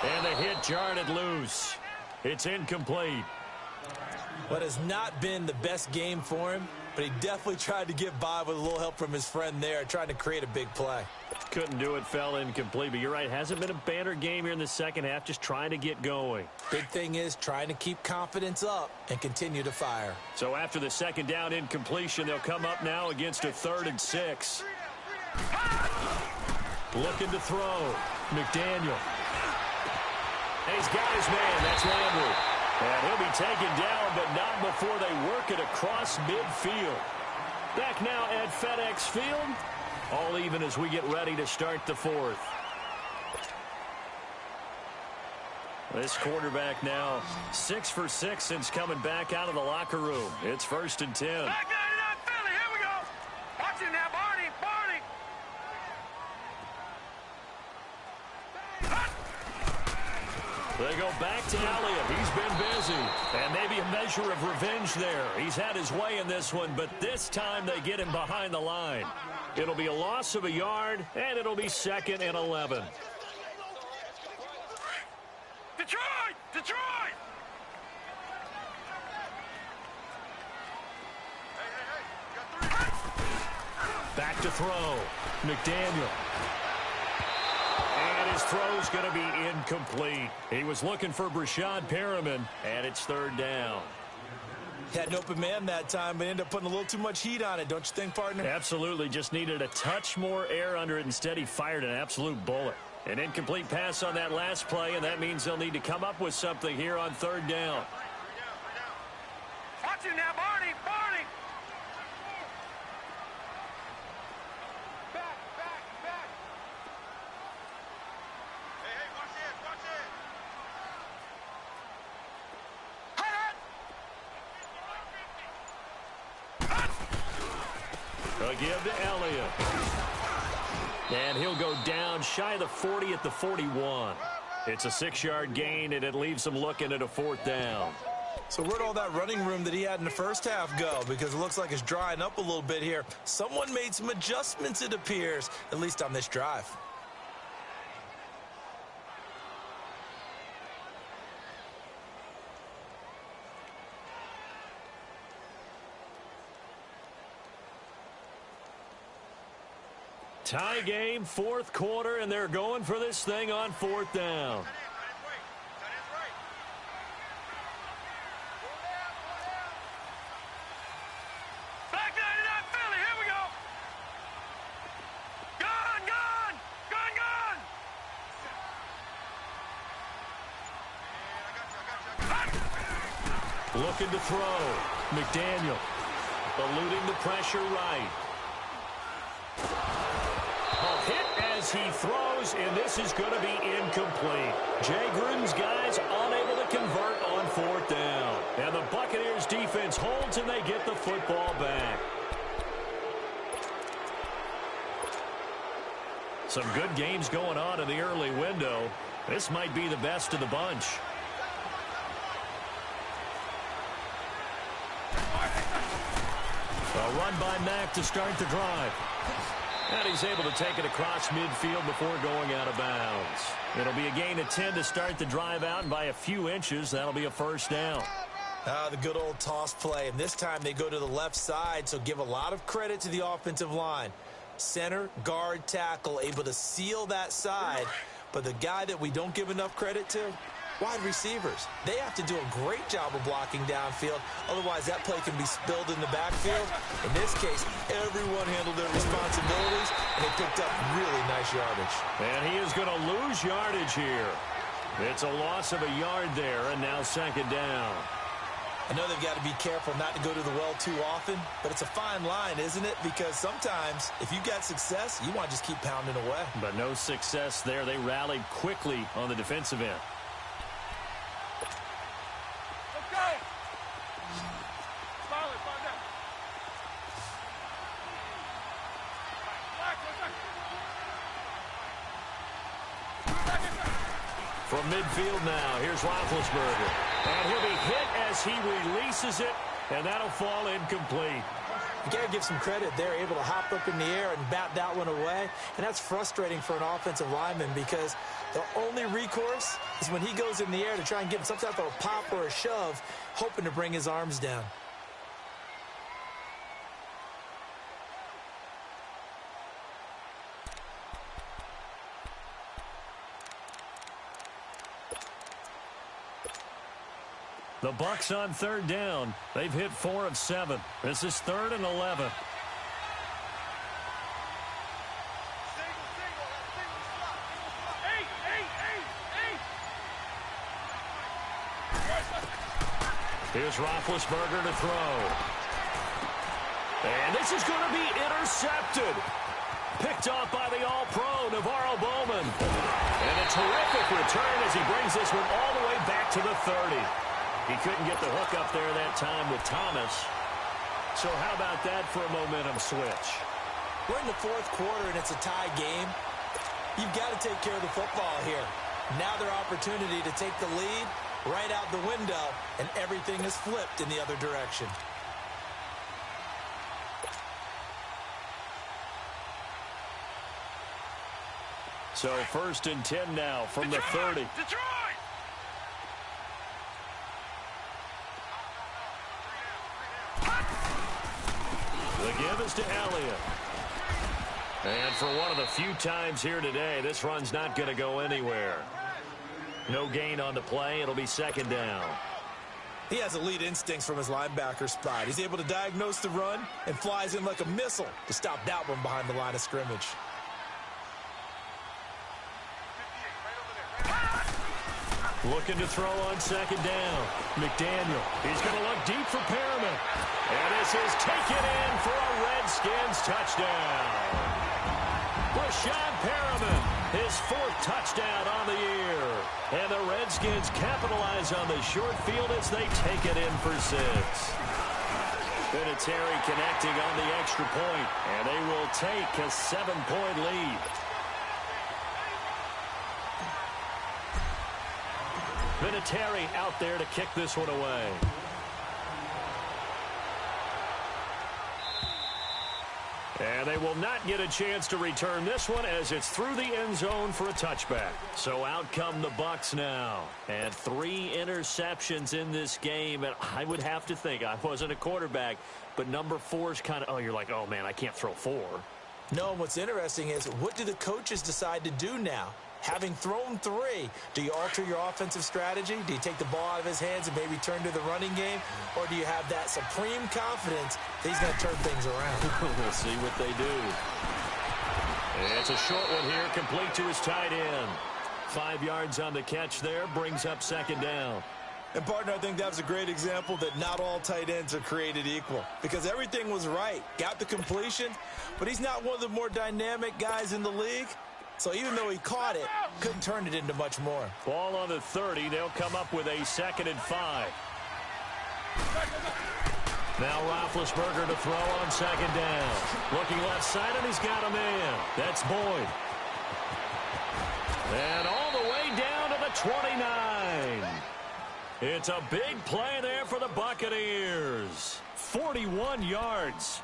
And the hit jarred it loose. It's incomplete. What has not been the best game for him, but he definitely tried to get by with a little help from his friend there, trying to create a big play. Couldn't do it, fell incomplete, but you're right, hasn't been a banner game here in the second half, just trying to get going. Big thing is trying to keep confidence up and continue to fire. So after the second down incompletion, they'll come up now against a 3rd and 6. Looking to throw. McDaniel. And he's got his man, that's Landry. And he'll be taken down, but not before they work it across midfield. Back now at FedEx Field. All even as we get ready to start the 4th. This quarterback now 6 for 6 since coming back out of the locker room. It's 1st and 10. Back 99 Philly, here we go. Watch it now, Barney. They go back to Elliott. He's been busy. And maybe a measure of revenge there. He's had his way in this one, but this time they get him behind the line. It'll be a loss of a yard, and it'll be 2nd and 11. Detroit! Back to throw. McDaniel. And his throw's going to be incomplete. He was looking for Brashad Perriman, and it's 3rd down. Had an open man that time, but ended up putting a little too much heat on it, don't you think, partner? Absolutely. Just needed a touch more air under it. Instead, he fired an absolute bullet. An incomplete pass on that last play, and that means they'll need to come up with something here on 3rd down. Watch it now, Barney. Back. Hey, watch it. A give to Elliott. And he'll go down shy of the 40 at the 41. It's a 6-yard gain, and it leaves them looking at a 4th down. So where'd all that running room that he had in the first half go? Because it looks like it's drying up a little bit here. Someone made some adjustments, it appears, at least on this drive. Tie game, 4th quarter, and they're going for this thing on 4th down. Back 99 Philly, here we go. Gun. Looking to throw. McDaniel eluding the pressure right. A hit as he throws, and this is going to be incomplete. Jay Gruden's guys unable to convert on 4th down. And the Buccaneers defense holds, and they get the football back. Some good games going on in the early window. This might be the best of the bunch. A run by Mack to start the drive. And he's able to take it across midfield before going out of bounds. It'll be a gain of 10 to start the drive out, and by a few inches, that'll be a 1st down. The good old toss play, and this time they go to the left side, so give a lot of credit to the offensive line. Center, guard, tackle, able to seal that side, but the guy that we don't give enough credit to, wide receivers. They have to do a great job of blocking downfield. Otherwise, that play can be spilled in the backfield. In this case, everyone handled their responsibilities, and they picked up really nice yardage. And he is going to lose yardage here. It's a loss of a yard there, and now 2nd down. I know they've got to be careful not to go to the well too often, but it's a fine line, isn't it? Because sometimes if you've got success, you want to just keep pounding away. But no success there. They rallied quickly on the defensive end. Okay. Solid, find out. From midfield now, here's Roethlisberger. And he'll be hit as he releases it, and that'll fall incomplete. You got to give some credit. They're able to hop up in the air and bat that one away, and that's frustrating for an offensive lineman because the only recourse is when he goes in the air to try and give him some type of a pop or a shove, hoping to bring his arms down. The Bucs on third down. They've hit 4 of 7. This is 3rd and 11. Here's Roethlisberger to throw. And this is going to be intercepted. Picked off by the All-Pro, Navarro Bowman. And a terrific return as he brings this one all the way back to the 30. He couldn't get the hook up there that time with Thomas. So how about that for a momentum switch? We're in the 4th quarter, and it's a tie game. You've got to take care of the football here. Now their opportunity to take the lead right out the window, and everything is flipped in the other direction. So 1st and 10 now from the 30. Detroit! The give is to Elliott. And for one of the few times here today, this run's not going to go anywhere. No gain on the play. It'll be 2nd down. He has elite instincts from his linebacker spot. He's able to diagnose the run and flies in like a missile to stop that one behind the line of scrimmage. Looking to throw on 2nd down. McDaniel. He's going to look deep for Perriman. And this is taken in for a Redskins touchdown. Brashad Perriman, his 4th touchdown on the year. And the Redskins capitalize on the short field as they take it in for 6. Febrezey connecting on the extra point, and they will take a 7-point lead. Febrezey out there to kick this one away. And they will not get a chance to return this one as it's through the end zone for a touchback. So out come the Bucs now. And 3 interceptions in this game. And I would have to think, I wasn't a quarterback, but number 4 is kind of, you're like, oh, man, I can't throw 4. No, and what's interesting is what do the coaches decide to do now? Having thrown 3, do you alter your offensive strategy? Do you take the ball out of his hands and maybe turn to the running game? Or do you have that supreme confidence that he's going to turn things around? We'll see what they do. It's a short one here, complete to his tight end. 5 yards on the catch there, brings up 2nd down. And, partner, I think that was a great example that not all tight ends are created equal. Because everything was right. Got the completion, but he's not one of the more dynamic guys in the league. So even though he caught it, couldn't turn it into much more. Ball on the 30. They'll come up with a 2nd and 5. Now Roethlisberger to throw on 2nd down. Looking left side, and he's got a man. That's Boyd. And all the way down to the 29. It's a big play there for the Buccaneers. 41 yards.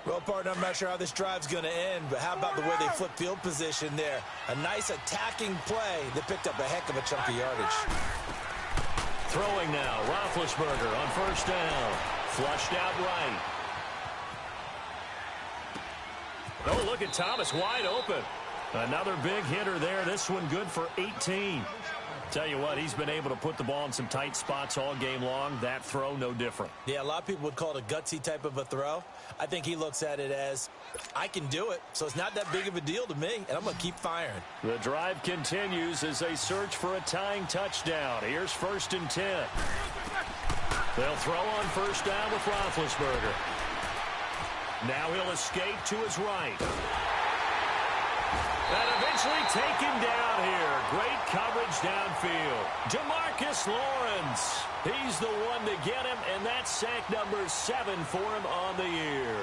Well, partner, I'm not sure how this drive's going to end, but how about the way they flip field position there? A nice attacking play that picked up a heck of a chunk of yardage. Throwing now, Roethlisberger on 1st down. Flushed out right. Oh, look at Thomas wide open. Another big hitter there. This one good for 18. Tell you what, he's been able to put the ball in some tight spots all game long. That throw, no different. Yeah, a lot of people would call it a gutsy type of a throw. I think he looks at it as, I can do it, so it's not that big of a deal to me, and I'm going to keep firing. The drive continues as they search for a tying touchdown. Here's 1st and 10. They'll throw on first down with Roethlisberger. Now he'll escape to his right. And eventually taken down here. Great coverage downfield. Demarcus Lawrence. He's the one to get him, and that's sack number 7 for him on the year.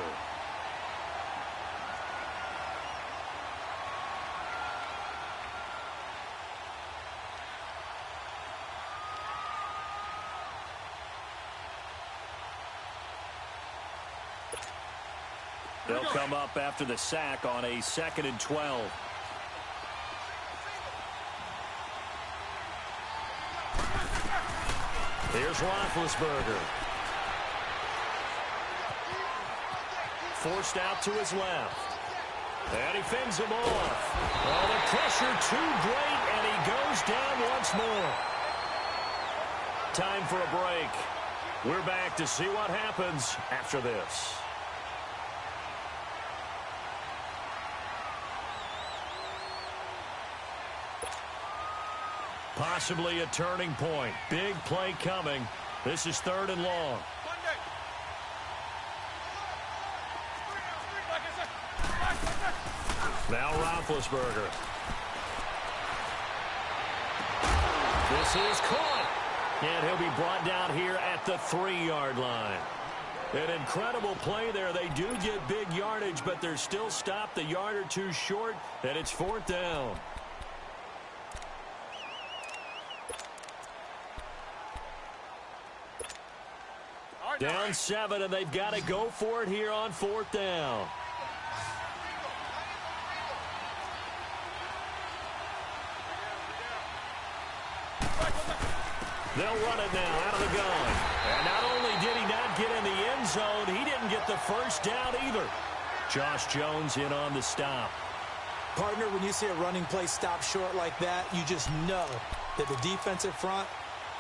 They'll come up after the sack on a 2nd and 12. Here's Roethlisberger. Forced out to his left. And he fends him off. Oh, the pressure too great, and he goes down once more. Time for a break. We're back to see what happens after this. Possibly a turning point. Big play coming. This is 3rd and long. Now Roethlisberger. This is caught. And he'll be brought down here at the 3-yard line. An incredible play there. They do get big yardage, but they're still stopped a yard or two short, and it's 4th down. Down 7, and they've got to go for it here on 4th down. They'll run it now out of the gun. And not only did he not get in the end zone, he didn't get the first down either. Josh Jones in on the stop. Partner, when you see a running play stop short like that, you just know that the defensive front,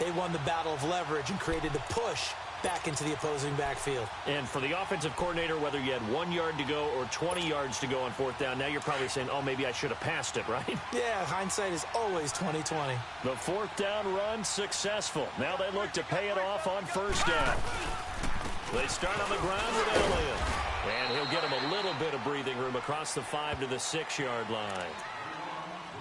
they won the battle of leverage and created the push back into the opposing backfield. And for the offensive coordinator, whether you had 1 yard to go or 20 yards to go on 4th down, now you're probably saying, oh, maybe I should have passed it, right? Yeah, hindsight is always 20/20. The 4th down run successful. Now they look to pay it off on 1st down. They start on the ground with Elliott. And he'll get him a little bit of breathing room across the 5 to the 6-yard line.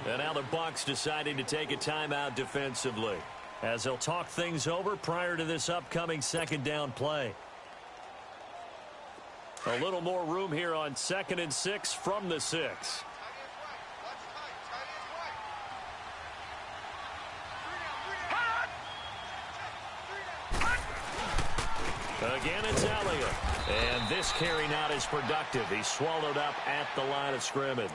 And now the Bucs deciding to take a timeout defensively, as they'll talk things over prior to this upcoming 2nd down play. A little more room here on 2nd and 6 from the 6. Again, it's Elliott. And this carry not as productive. He's swallowed up at the line of scrimmage.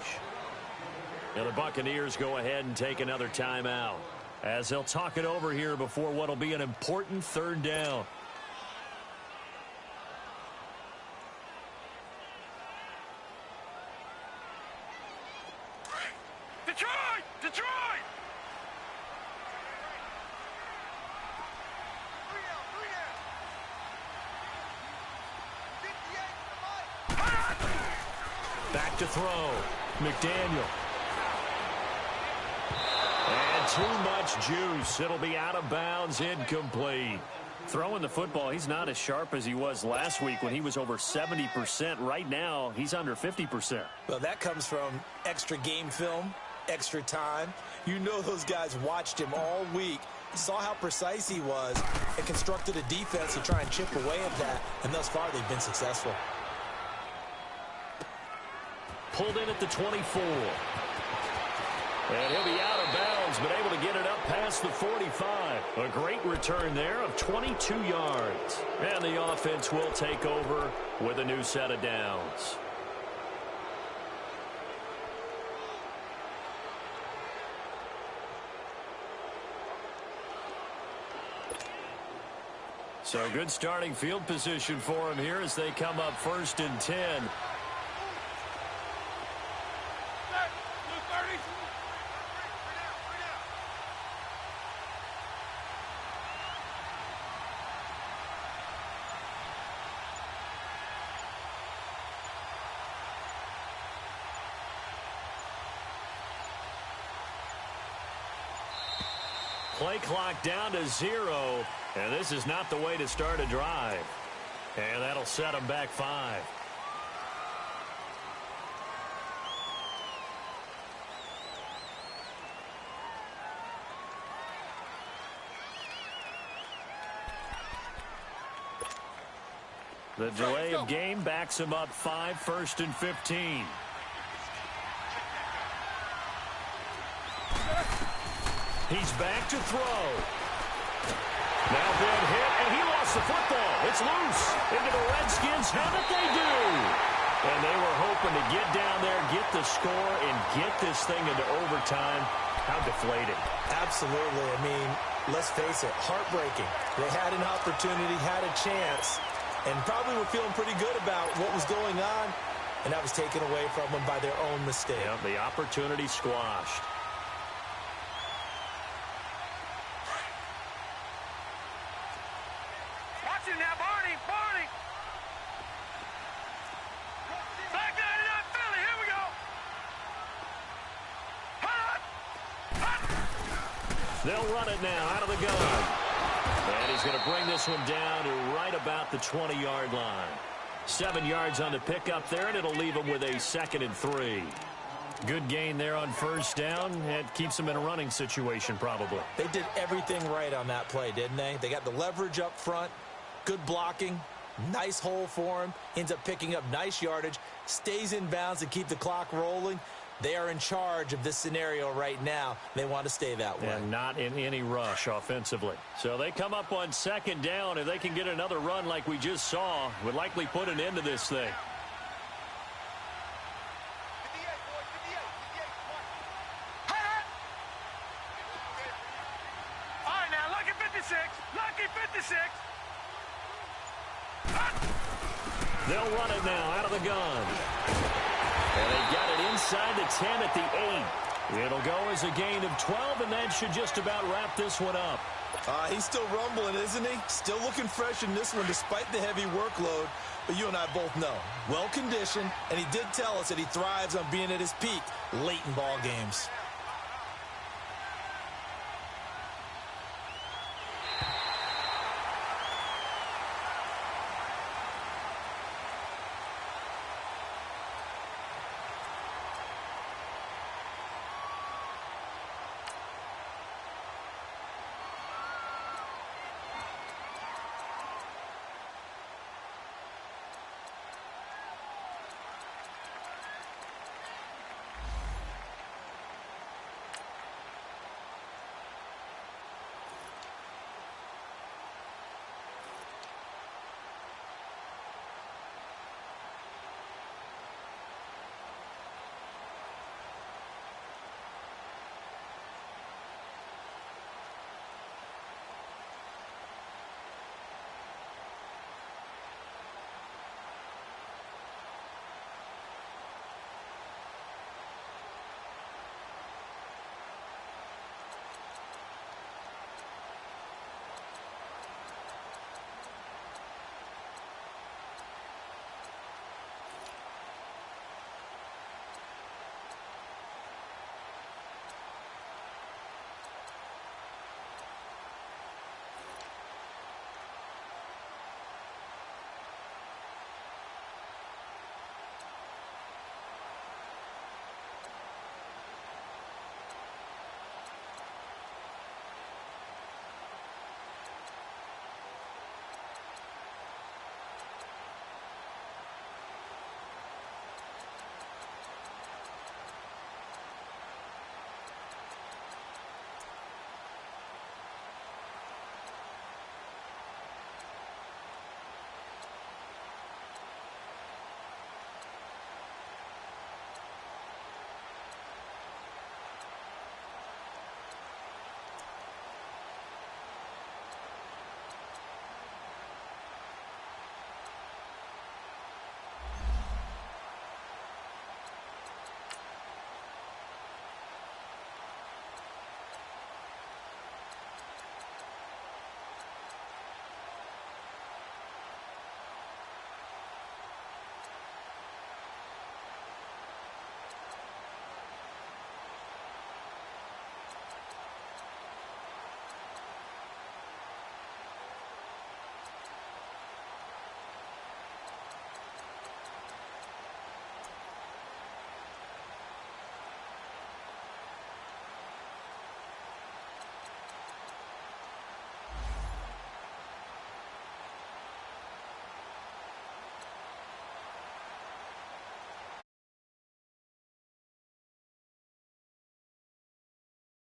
And the Buccaneers go ahead and take another timeout, as they'll talk it over here before what will be an important 3rd down. Detroit! Detroit! Back to throw. McDaniel. And too much juice. It'll be out of bounds, incomplete. Throwing the football, he's not as sharp as he was last week when he was over 70%. Right now, he's under 50%. Well, that comes from extra game film, extra time. You know those guys watched him all week, saw how precise he was, and constructed a defense to try and chip away at that. And thus far, they've been successful. Pulled in at the 24. And he'll be out of bounds, but able to get it up past the 45. A great return there of 22 yards. And the offense will take over with a new set of downs. So good starting field position for him here as they come up 1st and 10. Play clock down to 0, and this is not the way to start a drive. And that'll set them back 5. The delay of game backs him up 5, 1st and 15. He's back to throw. Now big hit, and he lost the football. It's loose. Into the Redskins have it, they do. And they were hoping to get down there, get the score, and get this thing into overtime. How deflating. Absolutely. I mean, let's face it, heartbreaking. They had an opportunity, had a chance, and probably were feeling pretty good about what was going on, and that was taken away from them by their own mistake. Yeah, the opportunity squashed. Watch it now, Barney. Barney. Back 99 Philly. Here we go. Hut. Hut. They'll run it now out of the gun. And he's going to bring this one down to right about the 20-yard line. 7 yards on the pickup there, and it'll leave him with a 2nd and 3. Good gain there on 1st down. It keeps him in a running situation probably. They did everything right on that play, didn't they? They got the leverage up front, good blocking, nice hole for him, ends up picking up nice yardage, stays in bounds and keep the clock rolling. They are in charge of this scenario right now. They want to stay that way. And not in any rush offensively. So they come up on 2nd down. If they can get another run like we just saw, would likely put an end to this thing. 58, boy. 58. Hut. All right, now, lucky 56. Lucky 56. Hut. They'll run it now out of the gun. And they got it inside the 10 at the 8. It'll go as a gain of 12, and that should just about wrap this one up. He's still rumbling, isn't he? Still looking fresh in this one despite the heavy workload. But you and I both know, well-conditioned, and he did tell us that he thrives on being at his peak late in ball games.